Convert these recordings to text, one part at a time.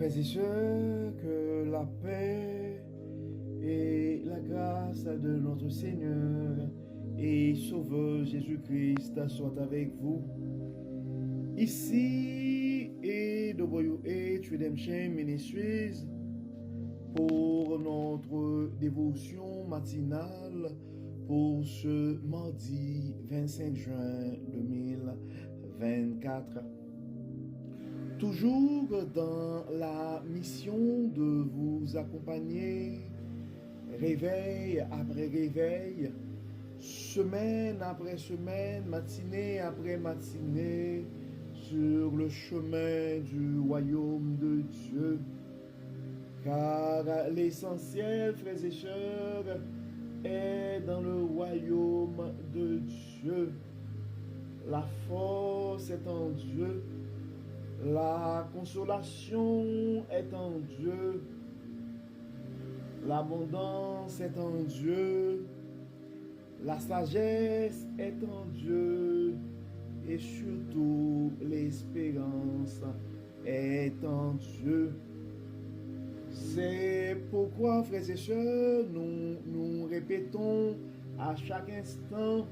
Frères et sœurs, que la paix et la grâce de notre Seigneur et Sauveur Jésus-Christ soient avec vous. Ici et WH Redemption Ministries pour notre dévotion matinale pour ce mardi 25 juin 2024. Toujours dans la mission de vous accompagner, réveil après réveil, semaine après semaine, matinée après matinée, sur le chemin du royaume de Dieu. Car l'essentiel, frères et sœurs, est dans le royaume de Dieu. La force est en Dieu. La consolation est en Dieu. L'abondance est en Dieu. La sagesse est en Dieu. Et surtout, l'espérance est en Dieu. C'est pourquoi, frères et sœurs, nous répétons à chaque instant: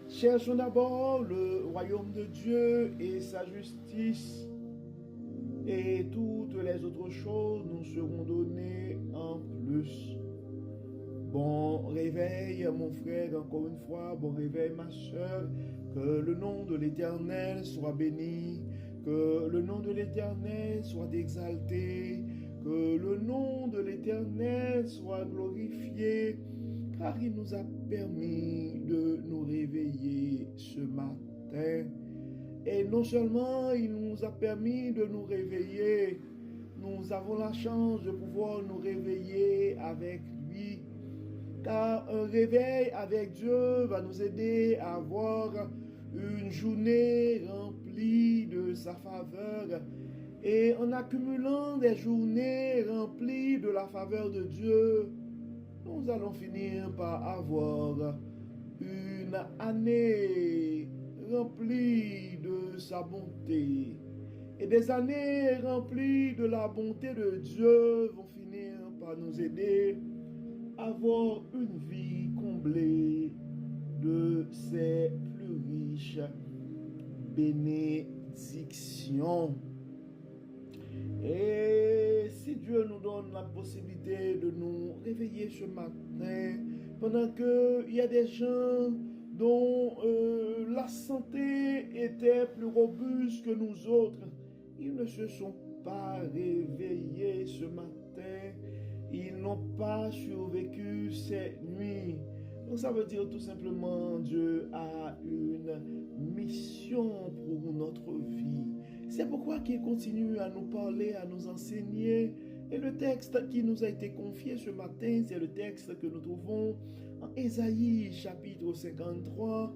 cherchons d'abord le royaume de Dieu et sa justice, et toutes les autres choses nous seront données en plus. Bon réveil, mon frère, encore une fois, bon réveil, ma sœur, que le nom de l'Éternel soit béni, que le nom de l'Éternel soit exalté, que le nom de l'Éternel soit glorifié, car il nous a permis de nous réveiller ce matin. Et non seulement il nous a permis de nous réveiller, nous avons la chance de pouvoir nous réveiller avec lui, car un réveil avec Dieu va nous aider à avoir une journée remplie de sa faveur. Et en accumulant des journées remplies de la faveur de Dieu, nous allons finir par avoir une année remplie de sa bonté. Et des années remplies de la bonté de Dieu vont finir par nous aider à avoir une vie comblée de ses plus riches bénédictions. Et si Dieu nous donne la possibilité de nous réveiller ce matin, pendant qu'il y a des gens dont la santé était plus robuste que nous autres, ils ne se sont pas réveillés ce matin, ils n'ont pas survécu cette nuit. Donc ça veut dire tout simplement Dieu a une mission pour notre vie. C'est pourquoi qu'il continue à nous parler, à nous enseigner. Et le texte qui nous a été confié ce matin, c'est le texte que nous trouvons en Ésaïe chapitre 53.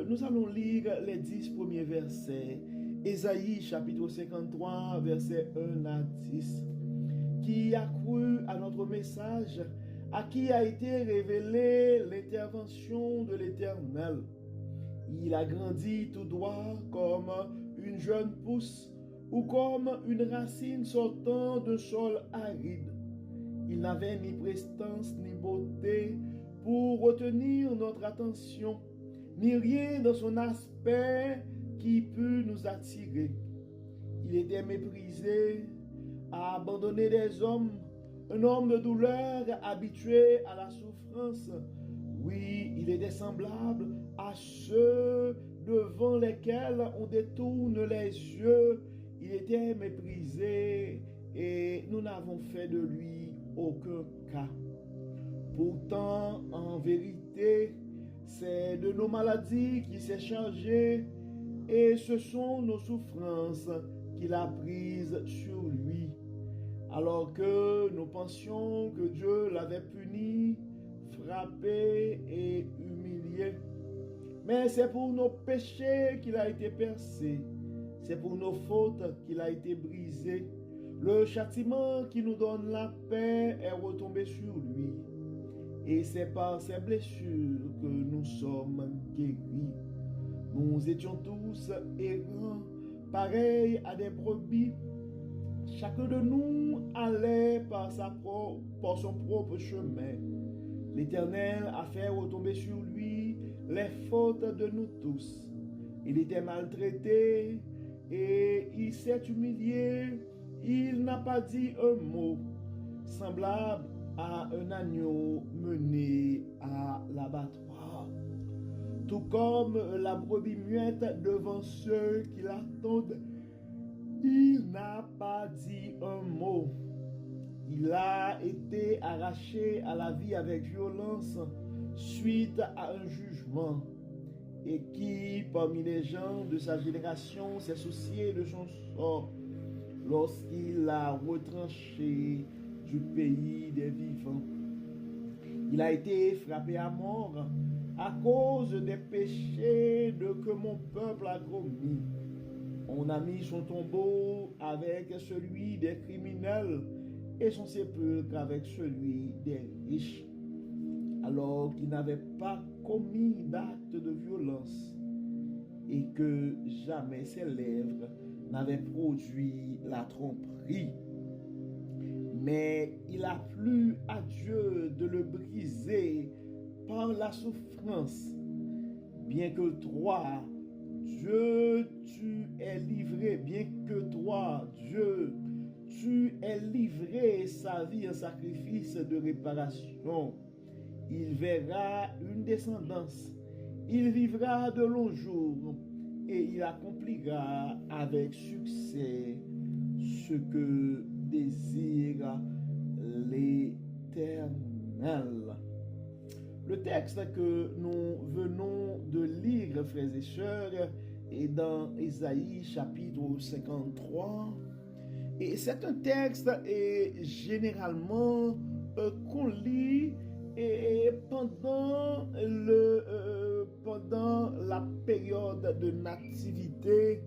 Nous allons lire les 10 premiers versets. Ésaïe chapitre 53, versets 1 à 10. Qui a cru à notre message, à qui a été révélée l'intervention de l'Éternel. Il a grandi tout droit comme une jeune pousse ou comme une racine sortant d'un sol aride. Il n'avait ni prestance ni beauté pour retenir notre attention, ni rien dans son aspect qui pût nous attirer. Il était méprisé, abandonné des hommes, un homme de douleur habitué à la souffrance. Oui, il était semblable à ceux devant lesquels on détourne les yeux. Il était méprisé et nous n'avons fait de lui aucun cas. Pourtant, en vérité, c'est de nos maladies qu'il s'est chargé et ce sont nos souffrances qu'il a prises sur lui. Alors que nous pensions que Dieu l'avait puni, frappé et humilié. Mais c'est pour nos péchés qu'il a été percé. C'est pour nos fautes qu'il a été brisé. Le châtiment qui nous donne la paix est retombé sur lui. Et c'est par ses blessures que nous sommes guéris. Nous étions tous errants, pareils à des brebis Chacun de nous allait par son propre chemin. L'Éternel a fait retomber sur lui les fautes de nous tous. Il était maltraité et il s'est humilié. Il n'a pas dit un mot, semblable à un agneau mené à l'abattoir. Tout comme la brebis muette devant ceux qui l'attendent, il n'a pas dit un mot. Il a été arraché à la vie avec violence suite à un jugement. Et qui, parmi les gens de sa génération, s'est soucié de son sort lorsqu'il l'a retranché du pays des vivants? Il a été frappé à mort à cause des péchés que mon peuple a commis. On a mis son tombeau avec celui des criminels et son sépulcre avec celui des riches, alors qu'il n'avait pas commis d'acte de violence et que jamais ses lèvres n'avaient produit la tromperie. Mais il a plu à Dieu de le briser par la souffrance. Bien que toi, Dieu, tu es livré sa vie en sacrifice de réparation. Il verra une descendance. Il vivra de longs jours et il accomplira avec succès ce que désire l'Éternel. Le texte que nous venons de lire, frères et sœurs, est dans Ésaïe chapitre 53. Et c'est un texte généralement qu'on lit pendant la période de nativité,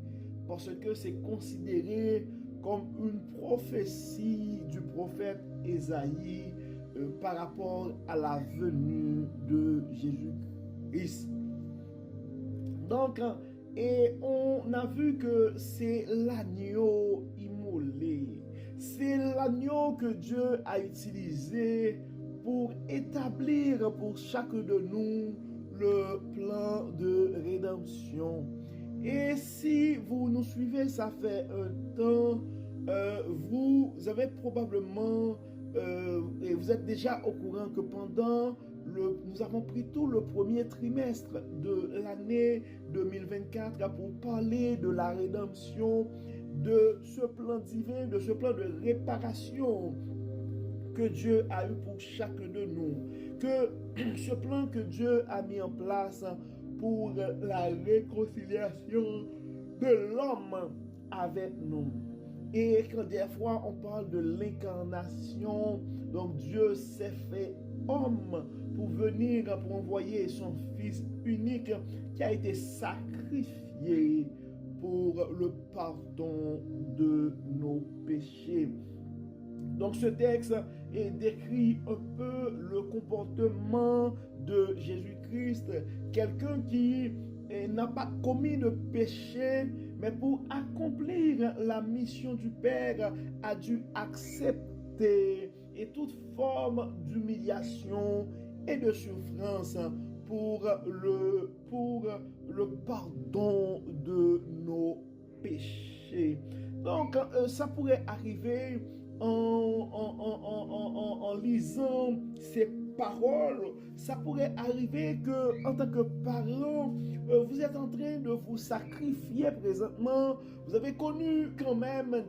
parce que c'est considéré comme une prophétie du prophète Ésaïe par rapport à la venue de Jésus-Christ. Donc, et on a vu que c'est l'agneau immolé. C'est l'agneau que Dieu a utilisé pour établir pour chacun de nous le plan de rédemption. Et si vous nous suivez, ça fait un temps, vous avez probablement, et vous êtes déjà au courant que nous avons pris tout le premier trimestre de l'année 2024 pour parler de la rédemption, de ce plan divin, de ce plan de réparation que Dieu a eu pour chacun de nous, que ce plan que Dieu a mis en place pour la réconciliation de l'homme avec nous. Et quand des fois on parle de l'incarnation, donc Dieu s'est fait homme pour venir, pour envoyer son Fils unique qui a été sacrifié pour le pardon de nos péchés. Donc ce texte décrit un peu le comportement de Jésus-Christ, quelqu'un qui n'a pas commis de péché, mais pour accomplir la mission du Père, a dû accepter toute forme d'humiliation et de souffrance pour le pardon de nos péchés. Donc, ça pourrait arriver en lisant ces paroles, ça pourrait arriver que en tant que parent, vous êtes en train de vous sacrifier présentement. Vous avez connu quand même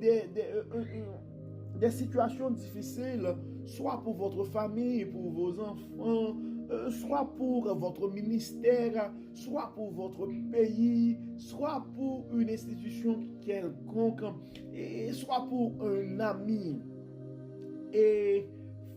des situations difficiles, soit pour votre famille, pour vos enfants, soit pour votre ministère, soit pour votre pays, soit pour une institution quelconque, et soit pour un ami. Et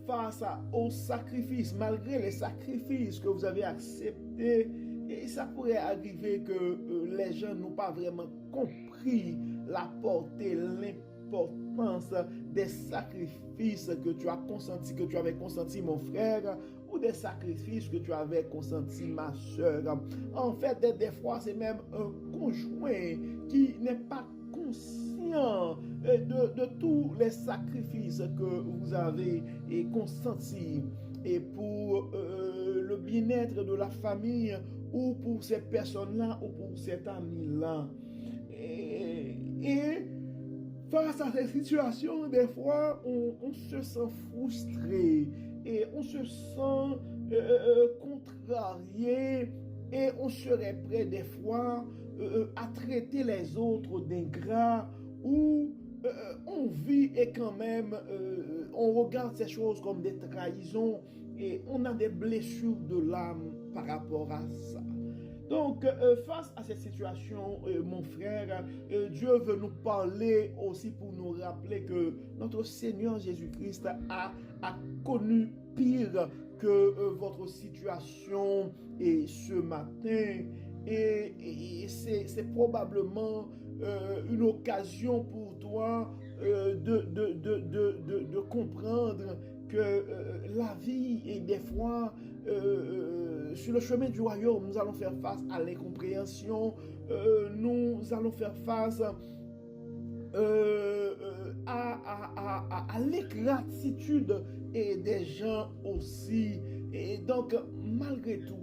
face aux sacrifices, malgré les sacrifices que vous avez acceptés, et ça pourrait arriver que les gens n'ont pas vraiment compris la portée, l'importance des sacrifices que tu as consentis, que tu avais consenti, mon frère, ou des sacrifices que tu avais consenti, ma soeur. En fait, des fois, c'est même un conjoint qui n'est pas conscient de tous les sacrifices que vous avez consentis et pour le bien-être de la famille ou pour ces personnes-là ou pour cet ami-là. Et face à ces situations, des fois, on se sent frustré et on se sent contrarié et on serait prêt des fois à traiter les autres d'ingrats ou on vit et quand même on regarde ces choses comme des trahisons et on a des blessures de l'âme par rapport à ça. Donc, face à cette situation, mon frère, Dieu veut nous parler aussi pour nous rappeler que notre Seigneur Jésus-Christ a connu pire que votre situation et ce matin. Et c'est probablement une occasion pour toi de comprendre que la vie est des fois sur le chemin du royaume, nous allons faire face à l'incompréhension, nous allons faire face à l'ingratitude et des gens aussi. Et donc, malgré tout,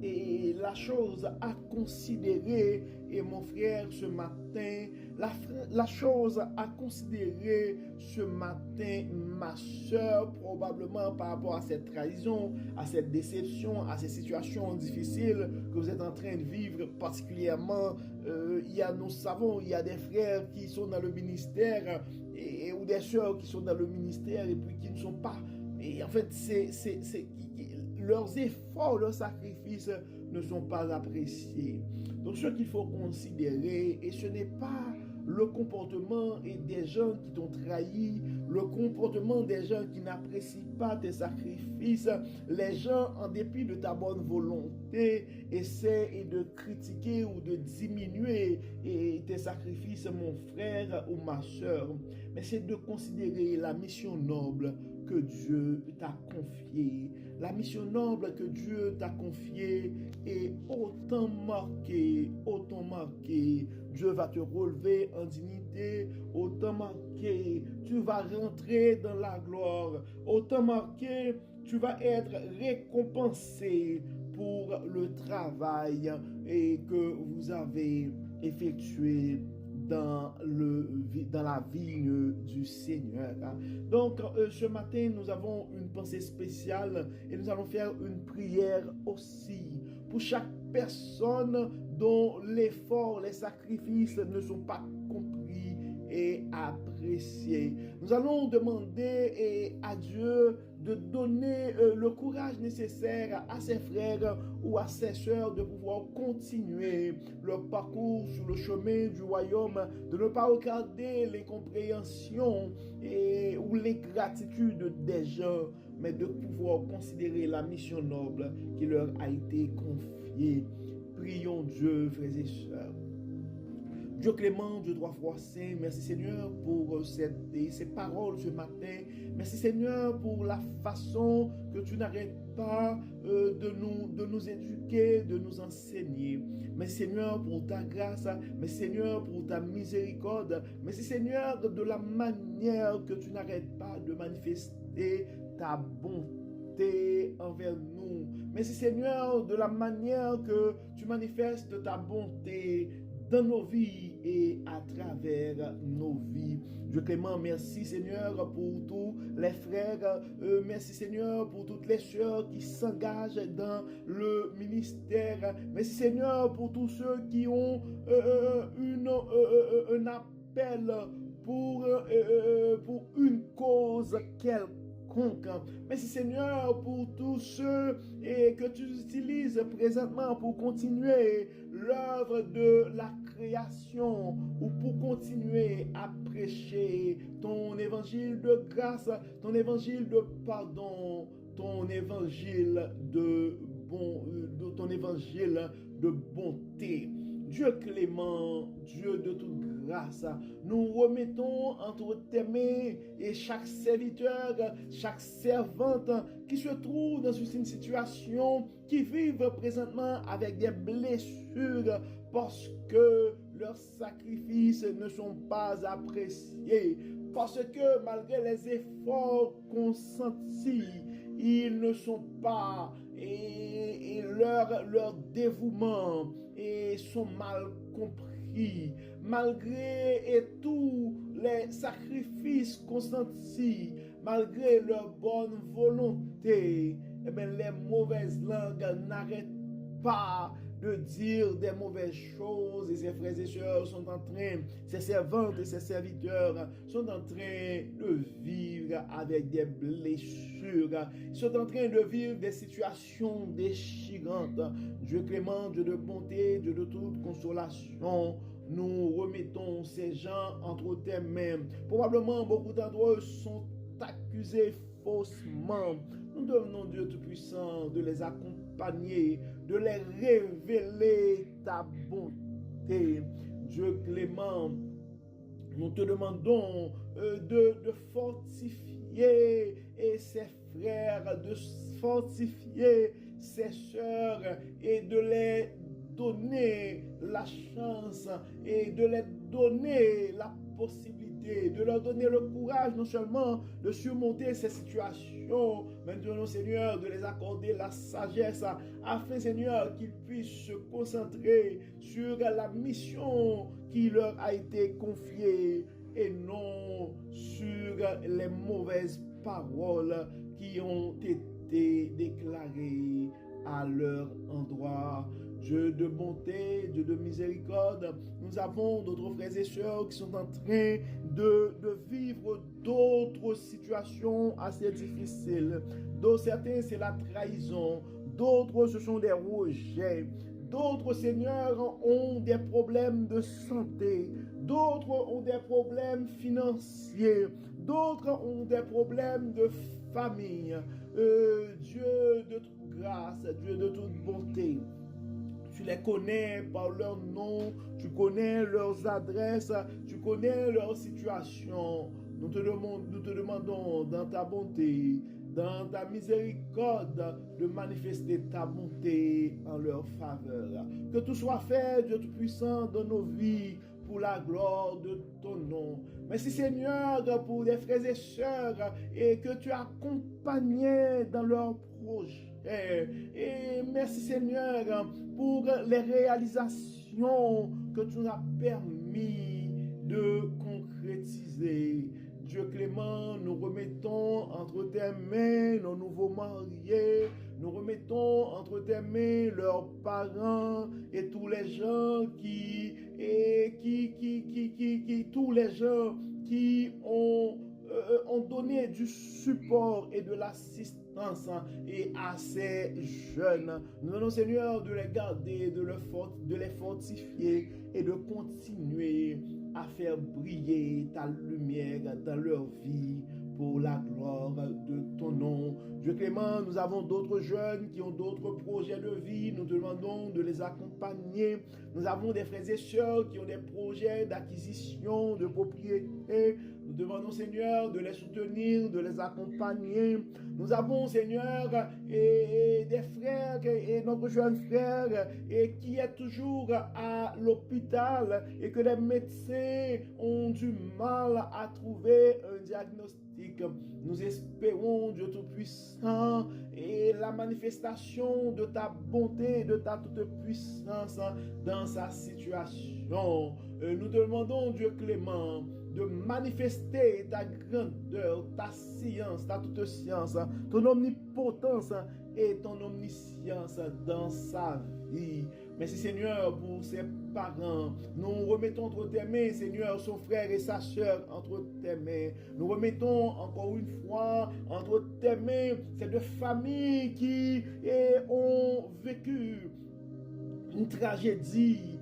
et la chose à considérer, et mon frère, ce matin, la chose à considérer ce matin, ma soeur, probablement par rapport à cette trahison, à cette déception, à ces situations difficiles que vous êtes en train de vivre, particulièrement, nous savons, il y a des frères qui sont dans le ministère ou des sœurs qui sont dans le ministère et puis qui ne sont pas. Et en fait, leurs efforts, leurs sacrifices ne sont pas appréciés. Donc, ce qu'il faut considérer, et ce n'est pas le comportement des gens qui t'ont trahi, le comportement des gens qui n'apprécient pas tes sacrifices, les gens, en dépit de ta bonne volonté, essaient de critiquer ou de diminuer tes sacrifices, mon frère ou ma soeur. Mais c'est de considérer la mission noble que Dieu t'a confiée. La mission noble que Dieu t'a confiée est autant marquée. Dieu va te relever en dignité, autant marqué, tu vas rentrer dans la gloire, autant marqué, tu vas être récompensé pour le travail que vous avez effectué dans la vigne du Seigneur. Donc, ce matin, nous avons une pensée spéciale et nous allons faire une prière aussi pour chaque personne dont l'effort, les sacrifices ne sont pas compris et appréciés. Nous allons demander à Dieu de donner le courage nécessaire à ses frères ou à ses sœurs de pouvoir continuer leur parcours sur le chemin du royaume, de ne pas regarder l'incompréhension ou l'ingratitude des gens, mais de pouvoir considérer la mission noble qui leur a été confiée. Prions Dieu, frères et sœurs. Dieu clément, Dieu trois fois saint, merci Seigneur pour ces paroles ce matin. Merci Seigneur pour la façon que tu n'arrêtes pas de nous éduquer, de nous enseigner. Merci Seigneur pour ta grâce, merci Seigneur pour ta miséricorde. Merci Seigneur de la manière que tu n'arrêtes pas de manifester ta bonté envers nous. Merci Seigneur de la manière que tu manifestes ta bonté dans nos vies et à travers nos vies. Dieu clément, merci Seigneur pour tous les frères, merci Seigneur pour toutes les sœurs qui s'engagent dans le ministère, merci Seigneur pour tous ceux qui ont un appel pour une cause quelconque. Merci Seigneur pour tous ceux que tu utilises présentement pour continuer l'œuvre de la création ou pour continuer à prêcher ton évangile de grâce, ton évangile de pardon, ton évangile de bonté. Dieu clément, Dieu de toute grâce, nous remettons entre tes mains et chaque serviteur, chaque servante qui se trouve dans une situation, qui vivent présentement avec des blessures parce que leurs sacrifices ne sont pas appréciés. parce que malgré les efforts consentis, ils ne sont pas, et leur dévouement sont mal compris. Malgré tous les sacrifices consentis, malgré leur bonne volonté, eh bien, les mauvaises langues n'arrêtent pas de dire des mauvaises choses, et ses frères et sœurs sont en train, ses servantes et ses serviteurs sont en train de vivre avec des blessures, ils sont en train de vivre des situations déchirantes. Dieu clément, Dieu de bonté, Dieu de toute consolation, nous remettons ces gens entre tes mains. Probablement beaucoup d'entre eux sont accusés faussement. Nous demandons, Dieu Tout-Puissant, de les accompagner, de les révéler ta bonté. Dieu clément, nous te demandons de fortifier ses frères, de fortifier ses sœurs et de les donner la chance et de les donner la possibilité, de leur donner le courage non seulement de surmonter ces situations, mais de nous, Seigneur, de les accorder la sagesse afin, Seigneur, qu'ils puissent se concentrer sur la mission qui leur a été confiée et non sur les mauvaises paroles qui ont été déclarées à leur endroit. Dieu de bonté, Dieu de miséricorde, nous avons d'autres frères et sœurs qui sont en train de vivre d'autres situations assez difficiles. Dont certains, c'est la trahison, d'autres, ce sont des rejets. D'autres, Seigneur, ont des problèmes de santé. D'autres ont des problèmes financiers. D'autres ont des problèmes de famille. Dieu de toute grâce, Dieu de toute bonté. Tu les connais par leur nom, tu connais leurs adresses, tu connais leur situation. Nous te demandons dans ta bonté, dans ta miséricorde, de manifester ta bonté en leur faveur. Que tout soit fait, Dieu Tout-Puissant, dans nos vies, pour la gloire de ton nom. Merci Seigneur pour les frères et sœurs et que tu as accompagné dans leurs projets. Et merci Seigneur pour les réalisations que tu nous as permis de concrétiser. Dieu clément, nous remettons entre tes mains nos nouveaux mariés, nous remettons entre tes mains leurs parents et tous les gens tous les gens qui ont donné du support et de l'assistance et à ces jeunes. Nous demandons, Seigneur, de les garder, de les fortifier et de continuer à faire briller ta lumière dans leur vie pour la gloire de ton nom. Dieu clément, nous avons d'autres jeunes qui ont d'autres projets de vie. Nous te demandons de les accompagner. Nous avons des frères et sœurs qui ont des projets d'acquisition de propriété. Nous demandons, Seigneur, de les soutenir, de les accompagner. Nous avons, Seigneur, et des frères et notre jeune frère qui est toujours à l'hôpital et que les médecins ont du mal à trouver un diagnostic. Nous espérons, Dieu Tout-Puissant, et la manifestation de ta bonté, de ta toute-puissance dans sa situation. Nous demandons, Dieu clément, de manifester ta grandeur, ta science, ta toute science, ton omnipotence et ton omniscience dans sa vie. Merci Seigneur pour ses parents. Nous remettons entre tes mains, Seigneur, son frère et sa soeur entre tes mains. Nous remettons encore une fois entre tes mains ces deux familles qui ont vécu une tragédie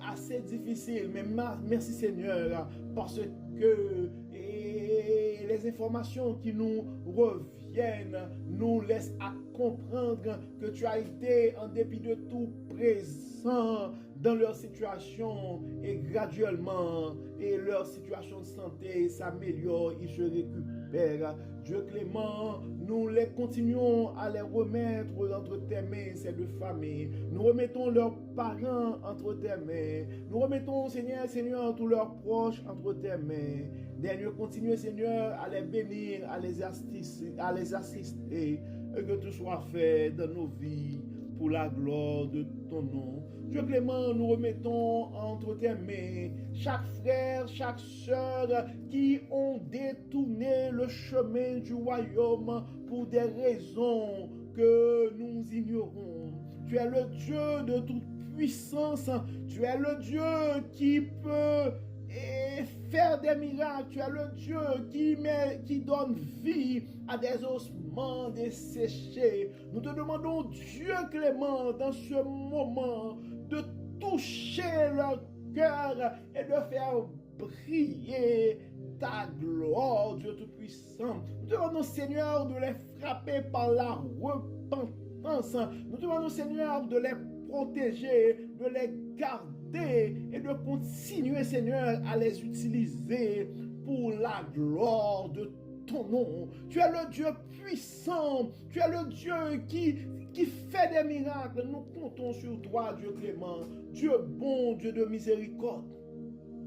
assez difficile, mais merci Seigneur parce que les informations qui nous reviennent nous laissent à comprendre que tu as été en dépit de tout présent dans leur situation et graduellement et leur situation de santé s'améliore, ils se récupèrent. Dieu clément, nous les continuons à les remettre entre tes mains, ces deux familles. Nous remettons leurs parents entre tes mains. Nous remettons, Seigneur, tous leurs proches entre tes mains. Dernier, continue, Seigneur, à les bénir, à les assister, et que tout soit fait dans nos vies pour la gloire de ton nom. Dieu clément, nous remettons entre tes mains chaque frère, chaque sœur qui ont détourné le chemin du royaume pour des raisons que nous ignorons. Tu es le Dieu de toute puissance. Tu es le Dieu qui peut faire des miracles. Tu es le Dieu qui donne vie à des ossements desséchés. Nous te demandons, Dieu clément, dans ce moment, de toucher leur cœur et de faire briller ta gloire, Dieu Tout-Puissant. Nous te demandons, Seigneur, de les frapper par la repentance. Nous te demandons, Seigneur, de les protéger, de les garder et de continuer, Seigneur, à les utiliser pour la gloire de ton nom. Tu es le Dieu puissant. Tu es le Dieu qui fait des miracles. Nous comptons sur toi, Dieu clément, Dieu bon, Dieu de miséricorde.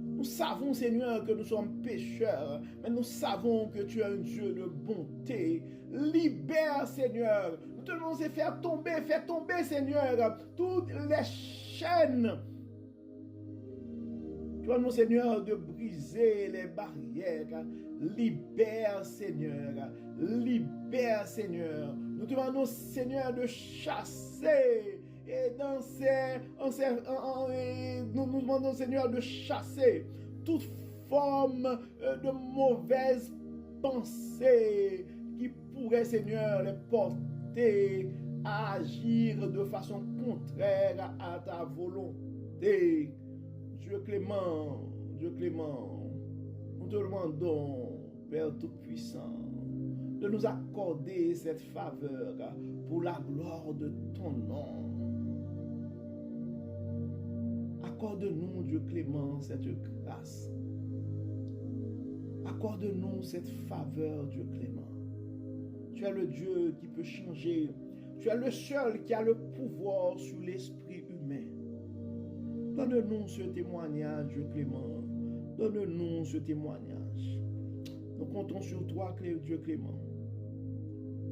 Nous savons, Seigneur, que nous sommes pécheurs, mais nous savons que tu es un Dieu de bonté. Libère, Seigneur. Nous te demandons de faire tomber, Seigneur, toutes les chaînes. Tu as, Seigneur, de briser les barrières. Libère, Seigneur. Libère, Seigneur. Nous te demandons, Seigneur, de chasser. Et nous demandons, Seigneur, de chasser toute forme de mauvaise pensée qui pourrait, Seigneur, les porter à agir de façon contraire à ta volonté. Dieu clément, nous te demandons, Père Tout-Puissant, de nous accorder cette faveur pour la gloire de ton nom. Accorde-nous, Dieu clément, cette grâce. Accorde-nous cette faveur, Dieu clément. Tu es le Dieu qui peut changer. Tu es le seul qui a le pouvoir sur l'esprit humain. Donne-nous ce témoignage, Dieu clément. Donne-nous ce témoignage. Nous comptons sur toi, Dieu clément.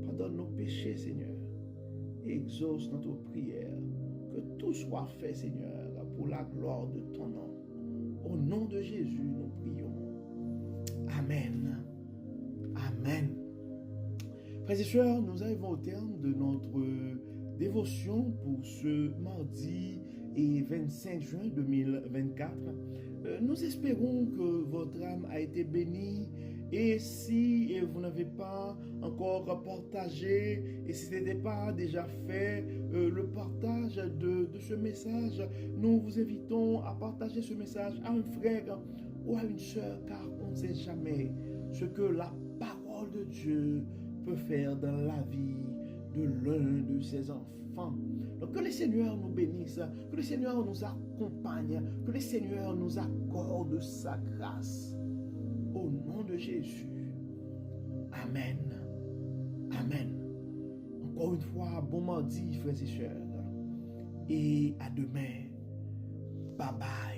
Pardonne nos péchés, Seigneur. Et exauce notre prière. Que tout soit fait, Seigneur, pour la gloire de ton nom. Au nom de Jésus, nous prions. Amen. Amen. Frères et sœurs, nous arrivons au terme de notre dévotion pour ce mardi et 25 juin 2024. Nous espérons que votre âme a été bénie. Et si vous n'avez pas encore partagé, et si ce n'était pas déjà fait, le partage de ce message, nous vous invitons à partager ce message à un frère ou à une sœur, car on ne sait jamais ce que la parole de Dieu peut faire dans la vie de l'un de ses enfants. Donc que le Seigneur nous bénisse, que le Seigneur nous accompagne, que le Seigneur nous accorde sa grâce. Au nom de Jésus. Amen. Amen. Encore une fois, bon mardi, frères et sœurs. Et à demain. Bye bye.